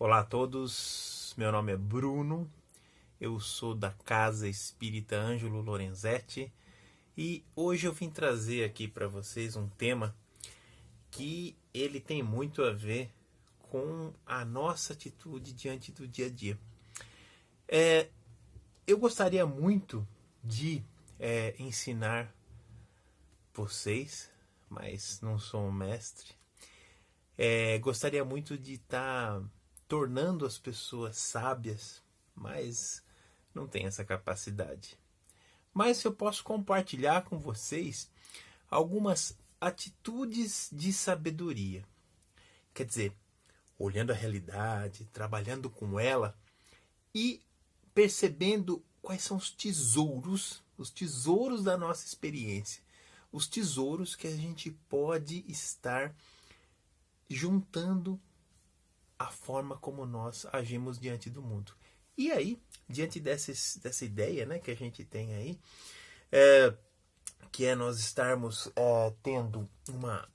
Olá a todos, meu nome é Bruno, eu sou da Casa Espírita Ângelo Lorenzetti e hoje eu vim trazer aqui para vocês um tema que ele tem muito a ver com a nossa atitude diante do dia a dia. Eu gostaria muito de ensinar vocês, mas não sou um mestre. Gostaria muito de estar tornando as pessoas sábias, mas não tenho essa capacidade. Mas eu posso compartilhar com vocês algumas atitudes de sabedoria. Quer dizer, olhando a realidade, trabalhando com ela e percebendo quais são os tesouros da nossa experiência, os tesouros que a gente pode estar juntando a forma como nós agimos diante do mundo. E aí, diante dessa ideia, né, que a gente tem aí, que é nós estarmos tendo uma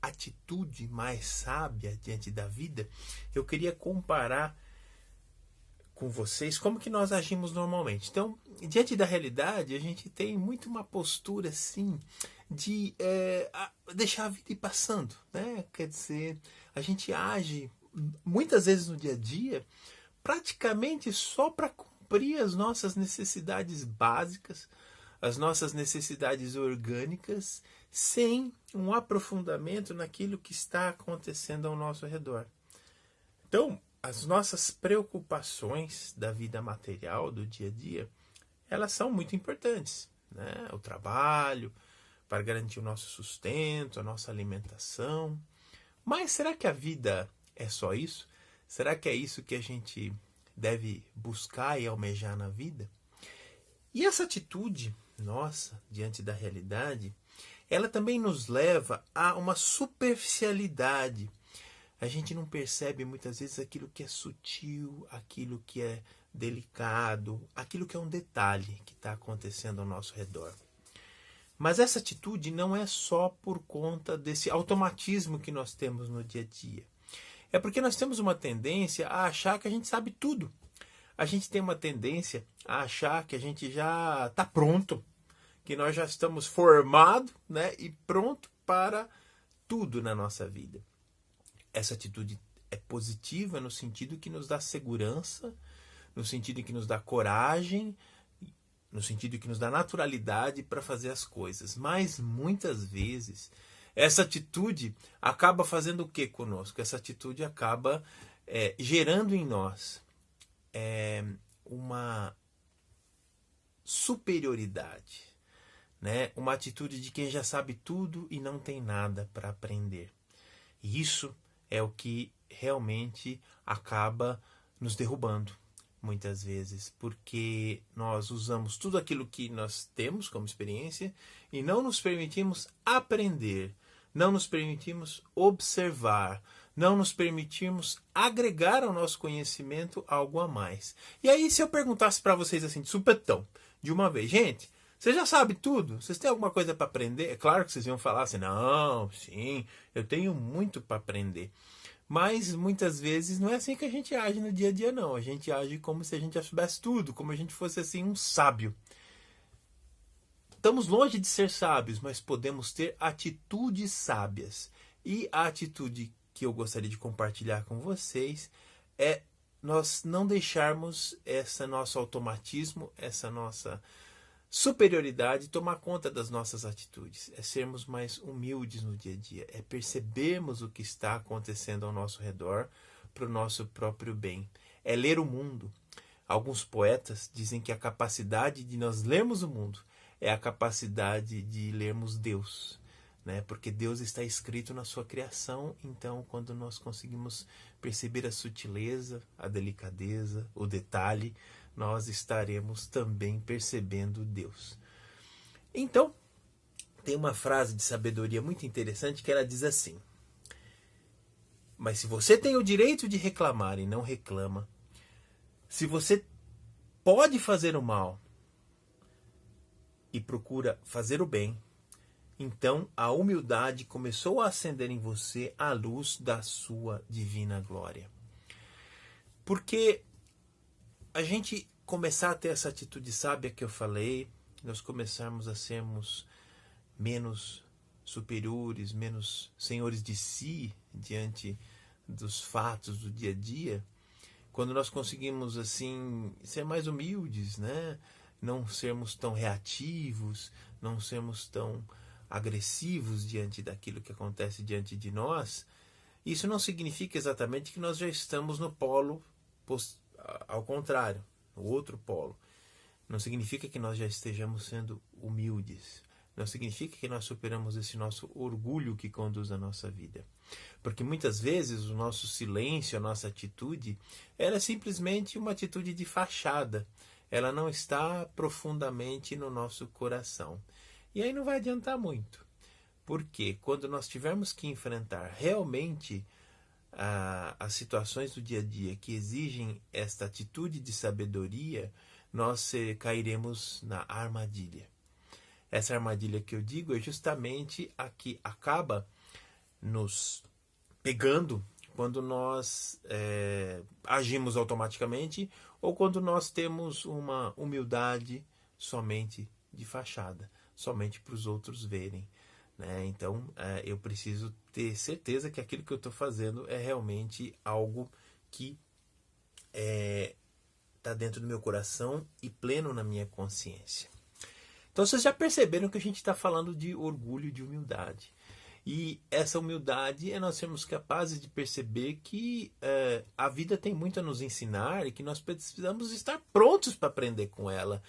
atitude mais sábia diante da vida, eu queria comparar com vocês como que nós agimos normalmente. Então, diante da realidade, a gente tem muito uma postura assim de deixar a vida ir passando, né? Quer dizer, a gente age muitas vezes no dia a dia praticamente só para cumprir as nossas necessidades básicas, as nossas necessidades orgânicas, sem um aprofundamento naquilo que está acontecendo ao nosso redor. Então, as nossas preocupações da vida material, do dia a dia, elas são muito importantes, né? O trabalho, para garantir o nosso sustento, a nossa alimentação. Mas será que a vida é só isso? Será que é isso que a gente deve buscar e almejar na vida? E essa atitude nossa, diante da realidade, ela também nos leva a uma superficialidade. A gente não percebe muitas vezes aquilo que é sutil, aquilo que é delicado, aquilo que é um detalhe que está acontecendo ao nosso redor. Mas essa atitude não é só por conta desse automatismo que nós temos no dia a dia. É porque nós temos uma tendência a achar que a gente sabe tudo. A gente tem uma tendência a achar que a gente já está pronto, que nós já estamos formados, né, e pronto para tudo na nossa vida. Essa atitude é positiva no sentido que nos dá segurança, no sentido que nos dá coragem, no sentido que nos dá naturalidade para fazer as coisas. Mas muitas vezes essa atitude acaba fazendo o que conosco? Essa atitude acaba gerando em nós uma superioridade, né? Uma atitude de quem já sabe tudo e não tem nada para aprender. E isso é o que realmente acaba nos derrubando, muitas vezes, porque nós usamos tudo aquilo que nós temos como experiência e não nos permitimos aprender, não nos permitimos observar, não nos permitimos agregar ao nosso conhecimento algo a mais. E aí, se eu perguntasse para vocês assim, de supetão, de uma vez, gente, você já sabe tudo? Vocês têm alguma coisa para aprender? É claro que vocês iam falar assim, não, sim, eu tenho muito para aprender. Mas muitas vezes não é assim que a gente age no dia a dia, não. A gente age como se a gente já soubesse tudo, como a gente fosse assim um sábio. Estamos longe de ser sábios, mas podemos ter atitudes sábias. E a atitude que eu gostaria de compartilhar com vocês é nós não deixarmos esse nosso automatismo, essa nossa superioridade tomar conta das nossas atitudes, é sermos mais humildes no dia a dia, é percebermos o que está acontecendo ao nosso redor para o nosso próprio bem, é ler o mundo. Alguns poetas dizem que a capacidade de nós lermos o mundo é a capacidade de lermos Deus, né? Porque Deus está escrito na sua criação, então quando nós conseguimos perceber a sutileza, a delicadeza, o detalhe, nós estaremos também percebendo Deus. Então, tem uma frase de sabedoria muito interessante que ela diz assim: mas se você tem o direito de reclamar e não reclama, se você pode fazer o mal e procura fazer o bem, então a humildade começou a acender em você a luz da sua divina glória. Porque a gente começar a ter essa atitude sábia que eu falei, nós começarmos a sermos menos superiores, menos senhores de si diante dos fatos do dia a dia, quando nós conseguimos assim ser mais humildes, né? Não sermos tão reativos, não sermos tão agressivos diante daquilo que acontece diante de nós, isso não significa exatamente que nós já estamos no polo ao contrário, no outro polo. Não significa que nós já estejamos sendo humildes. Não significa que nós superamos esse nosso orgulho que conduz a nossa vida. Porque muitas vezes o nosso silêncio, a nossa atitude, ela é simplesmente uma atitude de fachada. Ela não está profundamente no nosso coração. E aí não vai adiantar muito. Porque quando nós tivermos que enfrentar realmente as situações do dia a dia que exigem esta atitude de sabedoria, nós cairemos na armadilha. Essa armadilha que eu digo é justamente a que acaba nos pegando quando nós agimos automaticamente ou quando nós temos uma humildade somente de fachada, somente para os outros verem. Né? Então, eu preciso ter certeza que aquilo que eu estou fazendo é realmente algo que está dentro do meu coração e pleno na minha consciência. Então vocês já perceberam que a gente está falando de orgulho e de humildade. E essa humildade é nós sermos capazes de perceber que a vida tem muito a nos ensinar e que nós precisamos estar prontos para aprender com ela.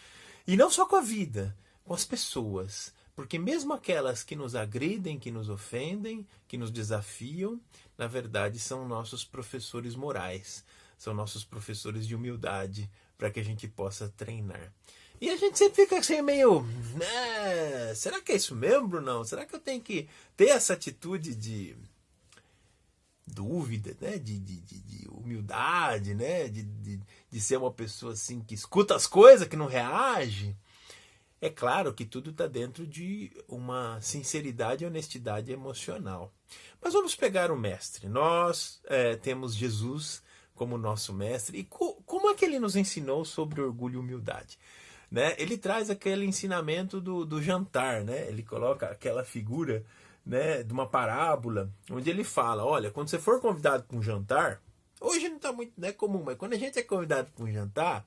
E não só com a vida, com as pessoas. Porque mesmo aquelas que nos agridem, que nos ofendem, que nos desafiam, na verdade são nossos professores morais. São nossos professores de humildade para que a gente possa treinar. E a gente sempre fica assim meio, será que é isso mesmo, Brunão? Será que eu tenho que ter essa atitude de dúvida, né? de humildade, né? De ser uma pessoa assim que escuta as coisas, que não reage? É claro que tudo está dentro de uma sinceridade e honestidade emocional. Mas vamos pegar o mestre. Nós temos Jesus como nosso mestre. E como é que ele nos ensinou sobre orgulho e humildade? Né? Ele traz aquele ensinamento do jantar, né? Ele coloca aquela figura, né, de uma parábola, onde ele fala, olha, quando você for convidado para um jantar, hoje não está muito comum, mas quando a gente é convidado para um jantar,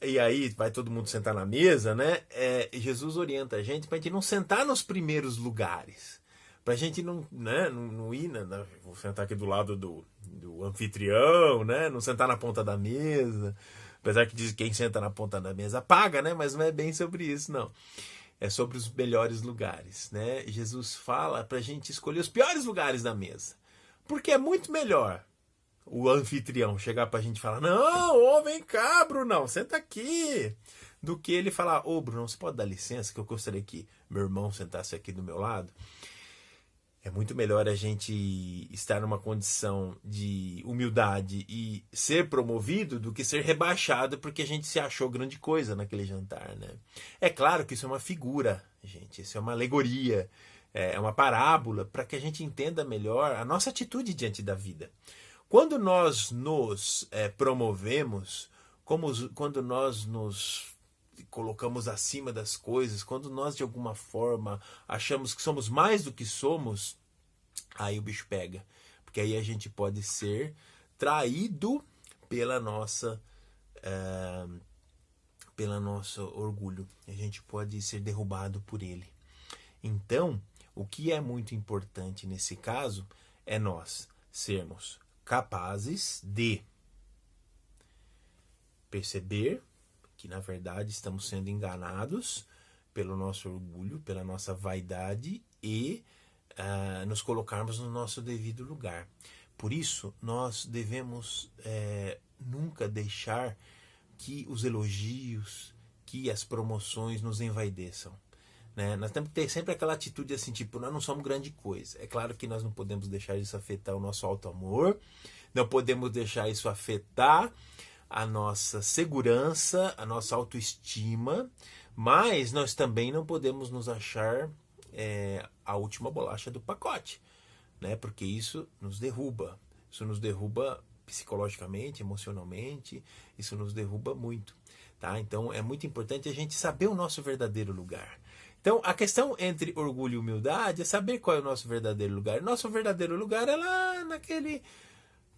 e aí vai todo mundo sentar na mesa, né? Jesus orienta a gente para a gente não sentar nos primeiros lugares, para a gente não ir, vou sentar aqui do lado do anfitrião, né? Não sentar na ponta da mesa. Apesar que diz que quem senta na ponta da mesa paga, né? Mas não é bem sobre isso, não. É sobre os melhores lugares, né? Jesus fala para a gente escolher os piores lugares da mesa. Porque é muito melhor o anfitrião chegar para a gente e falar, não, vem cá, Brunão, senta aqui. Do que ele falar, Brunão, você pode dar licença que eu gostaria que meu irmão sentasse aqui do meu lado? É muito melhor a gente estar numa condição de humildade e ser promovido do que ser rebaixado porque a gente se achou grande coisa naquele jantar, né? É claro que isso é uma figura, gente. Isso é uma alegoria, é uma parábola para que a gente entenda melhor a nossa atitude diante da vida. Quando nós nos promovemos, quando nós nos colocamos acima das coisas, quando nós de alguma forma achamos que somos mais do que somos, aí o bicho pega, porque aí a gente pode ser traído pelo nosso orgulho, a gente pode ser derrubado por ele. Então, o que é muito importante nesse caso é nós sermos capazes de perceber que na verdade estamos sendo enganados pelo nosso orgulho, pela nossa vaidade e nos colocarmos no nosso devido lugar. Por isso, nós devemos nunca deixar que os elogios, que as promoções nos envaideçam. Né? Nós temos que ter sempre aquela atitude assim, tipo, nós não somos grande coisa. É claro que nós não podemos deixar isso afetar o nosso auto-amor, não podemos deixar isso afetar a nossa segurança, a nossa autoestima, mas nós também não podemos nos achar a última bolacha do pacote, né? Porque isso nos derruba. Isso nos derruba psicologicamente, emocionalmente, isso nos derruba muito. Tá? Então é muito importante a gente saber o nosso verdadeiro lugar. Então a questão entre orgulho e humildade é saber qual é o nosso verdadeiro lugar. Nosso verdadeiro lugar é lá naquele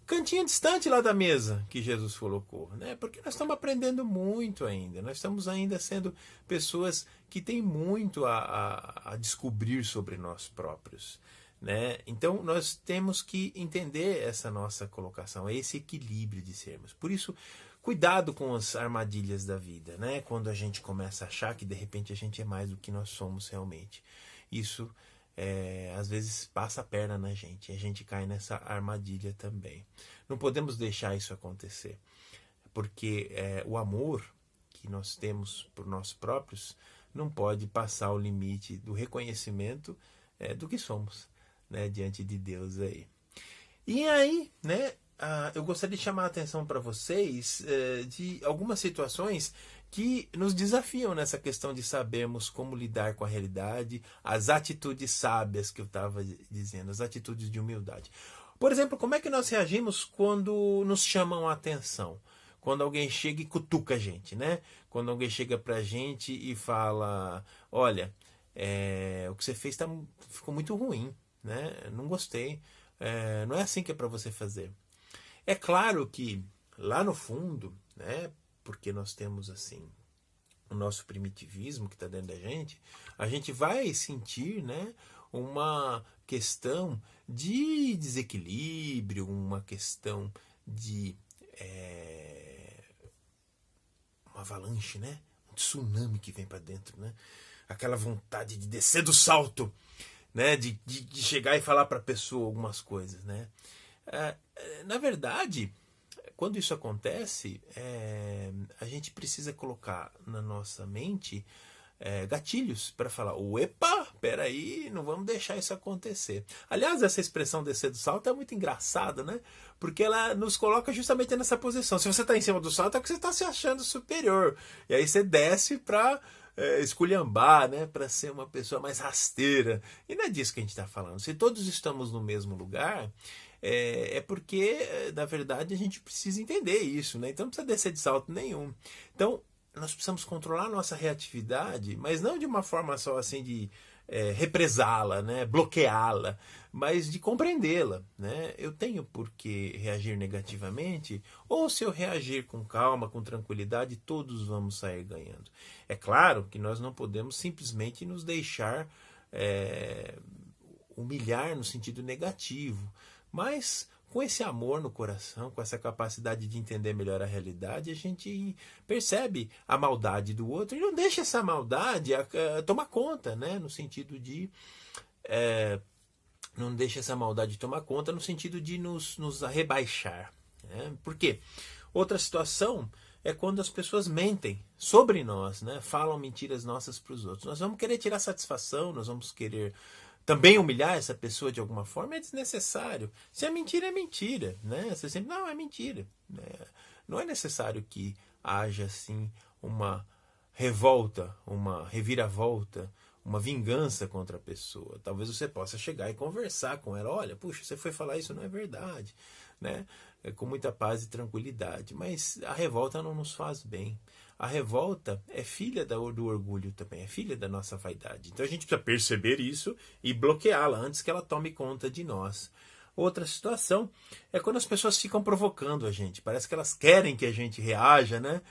cantinho distante lá da mesa que Jesus colocou, né? Porque nós estamos aprendendo muito ainda, nós estamos ainda sendo pessoas que têm muito a descobrir sobre nós próprios, né? Então nós temos que entender essa nossa colocação, esse equilíbrio de sermos. Por isso, cuidado com as armadilhas da vida, né? Quando a gente começa a achar que de repente a gente é mais do que nós somos realmente. Isso às vezes passa a perna na gente e a gente cai nessa armadilha também. Não podemos deixar isso acontecer, porque o amor que nós temos por nós próprios não pode passar o limite do reconhecimento do que somos, né, diante de Deus aí. E aí, né, eu gostaria de chamar a atenção para vocês de algumas situações que nos desafiam nessa questão de sabermos como lidar com a realidade, as atitudes sábias que eu estava dizendo, as atitudes de humildade. Por exemplo, como é que nós reagimos quando nos chamam a atenção? Quando alguém chega e cutuca a gente, né? Quando alguém chega para a gente e fala, olha, o que você fez ficou muito ruim, né? Não gostei, não é assim que é para você fazer. É claro que lá no fundo, né, porque nós temos assim o nosso primitivismo que está dentro da gente, a gente vai sentir, né, uma questão de desequilíbrio, uma questão de uma avalanche, né, um tsunami que vem para dentro, né, aquela vontade de descer do salto, né, de chegar e falar para a pessoa algumas coisas, né. Na verdade, quando isso acontece, a gente precisa colocar na nossa mente gatilhos para falar, epa, peraí, não vamos deixar isso acontecer. Aliás, essa expressão descer do salto é muito engraçada, né? Porque ela nos coloca justamente nessa posição. Se você está em cima do salto, é porque você está se achando superior. E aí você desce para esculhambar, né? Para ser uma pessoa mais rasteira. E não é disso que a gente está falando. Se todos estamos no mesmo lugar, porque, na verdade, a gente precisa entender isso, né? Então não precisa descer de salto nenhum. Então, nós precisamos controlar a nossa reatividade, mas não de uma forma só assim de represá-la, né? Bloqueá-la, mas de compreendê-la, né? Eu tenho por que reagir negativamente, ou se eu reagir com calma, com tranquilidade, todos vamos sair ganhando. É claro que nós não podemos simplesmente nos deixar humilhar no sentido negativo, mas com esse amor no coração, com essa capacidade de entender melhor a realidade, a gente percebe a maldade do outro e não deixa essa maldade tomar conta, né? No sentido de não deixa essa maldade tomar conta no sentido de nos rebaixar, né? Por quê? Outra situação é quando as pessoas mentem sobre nós, né? Falam mentiras nossas para os outros. Nós vamos querer tirar satisfação, nós vamos querer também humilhar essa pessoa de alguma forma. É desnecessário. Se é mentira, né? Você sempre, não, é mentira. Não é necessário que haja assim uma revolta, uma reviravolta, uma vingança contra a pessoa. Talvez você possa chegar e conversar com ela. Olha, puxa, você foi falar isso, não é verdade, né? Com muita paz e tranquilidade. Mas a revolta não nos faz bem. A revolta é filha do orgulho também, é filha da nossa vaidade. Então a gente precisa perceber isso e bloqueá-la antes que ela tome conta de nós. Outra situação é quando as pessoas ficam provocando a gente. Parece que elas querem que a gente reaja, né?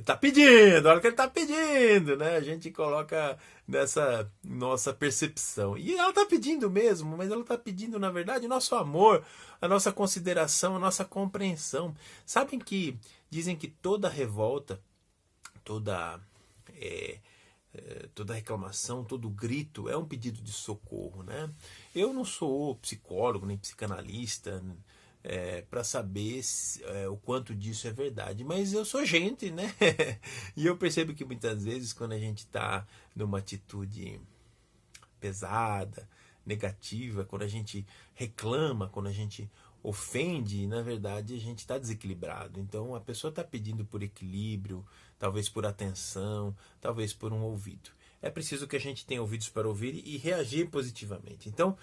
Tá pedindo, olha que ele tá pedindo, né? A gente coloca nessa nossa percepção. E ela tá pedindo mesmo, mas ela tá pedindo, na verdade, o nosso amor, a nossa consideração, a nossa compreensão. Sabem que dizem que toda revolta, toda reclamação, todo grito é um pedido de socorro, né? Eu não sou psicólogo nem psicanalista para saber o quanto disso é verdade, mas eu sou gente, né? E eu percebo que muitas vezes quando a gente está numa atitude pesada, negativa, quando a gente reclama, quando a gente ofende, na verdade a gente está desequilibrado. Então a pessoa está pedindo por equilíbrio, talvez por atenção, talvez por um ouvido. é preciso que a gente tenha ouvidos para ouvir e reagir positivamente. Então,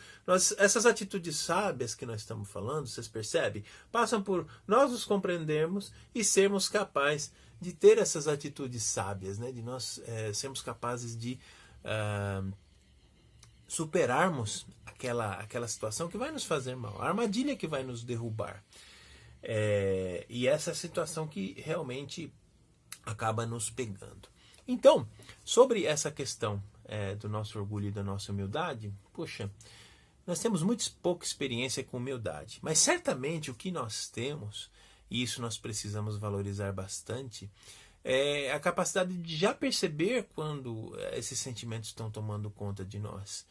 essas atitudes sábias que nós estamos falando, vocês percebem, passam por nós nos compreendermos e sermos capazes de ter essas atitudes sábias, né? De nós sermos capazes de superarmos aquela situação que vai nos fazer mal, a armadilha que vai nos derrubar. E essa situação que realmente acaba nos pegando. Então, sobre essa questão do nosso orgulho e da nossa humildade, poxa, nós temos muito pouca experiência com humildade, mas certamente o que nós temos, e isso nós precisamos valorizar bastante, é a capacidade de já perceber quando esses sentimentos estão tomando conta de nós.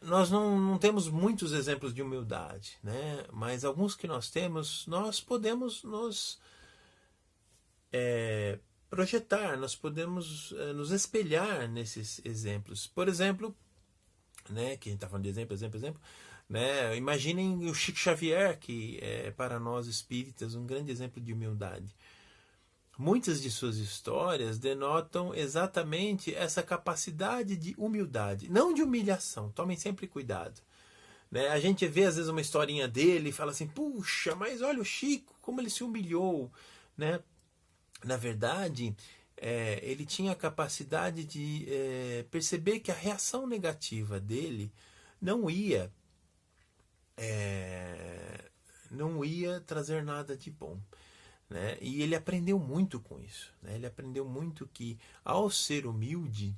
Nós não temos muitos exemplos de humildade, né? Mas alguns que nós temos, nós podemos nos projetar, nós podemos nos espelhar nesses exemplos. Por exemplo, né, que a gente está falando de exemplo, né? Imaginem o Chico Xavier, que é para nós espíritas um grande exemplo de humildade. Muitas de suas histórias denotam exatamente essa capacidade de humildade, não de humilhação. Tomem sempre cuidado. Né? A gente vê às vezes uma historinha dele e fala assim, puxa, mas olha o Chico, como ele se humilhou. Né? Na verdade, ele tinha a capacidade de perceber que a reação negativa dele não ia trazer nada de bom. Né? E ele aprendeu muito com isso. Né? Ele aprendeu muito que, ao ser humilde,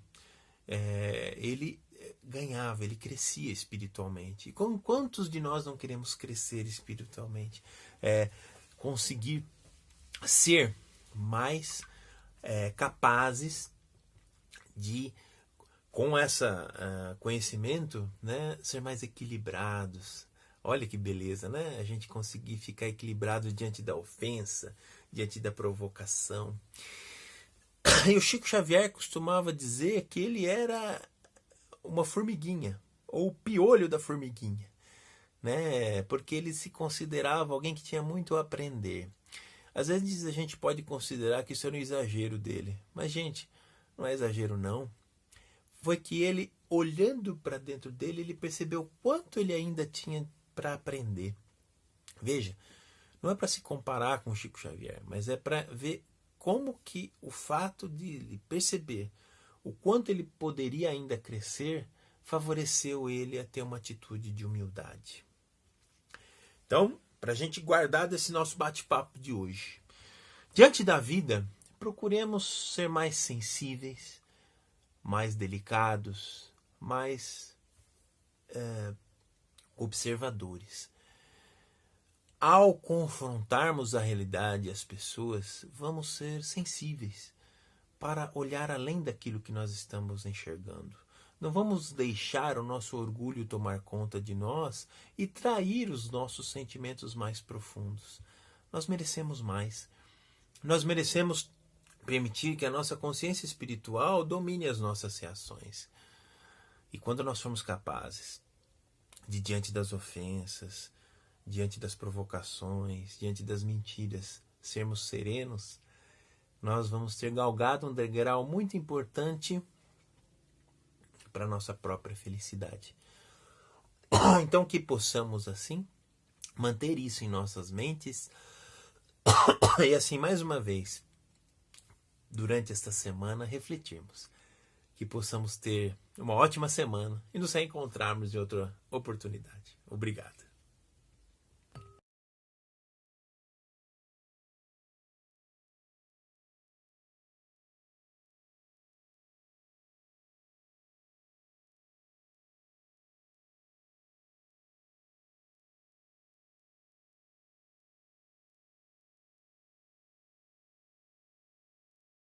ele ganhava, ele crescia espiritualmente. E quantos de nós não queremos crescer espiritualmente? Conseguir ser mais capazes de, com esse conhecimento, né, ser mais equilibrados. Olha que beleza, né? A gente conseguir ficar equilibrado diante da ofensa, diante da provocação. E o Chico Xavier costumava dizer que ele era uma formiguinha, ou o piolho da formiguinha, né? Porque ele se considerava alguém que tinha muito a aprender. Às vezes a gente pode considerar que isso era um exagero dele, mas, gente, não é exagero não. Foi que ele, olhando para dentro dele, ele percebeu o quanto ele ainda tinha para aprender. Veja, não é para se comparar com o Chico Xavier, mas é para ver como que o fato de ele perceber o quanto ele poderia ainda crescer favoreceu ele a ter uma atitude de humildade. Então, para a gente guardar desse nosso bate-papo de hoje, diante da vida, procuremos ser mais sensíveis, mais delicados, mais observadores. Ao confrontarmos a realidade e as pessoas, vamos ser sensíveis para olhar além daquilo que nós estamos enxergando. Não vamos deixar o nosso orgulho tomar conta de nós e trair os nossos sentimentos mais profundos. Nós merecemos mais. Nós merecemos permitir que a nossa consciência espiritual domine as nossas reações. E quando nós formos capazes de, diante das ofensas, diante das provocações, diante das mentiras, sermos serenos, nós vamos ter galgado um degrau muito importante para a nossa própria felicidade. Então, que possamos, assim, manter isso em nossas mentes e, assim, mais uma vez, durante esta semana, refletirmos. Que possamos ter uma ótima semana e nos reencontrarmos em outra oportunidade. Obrigado.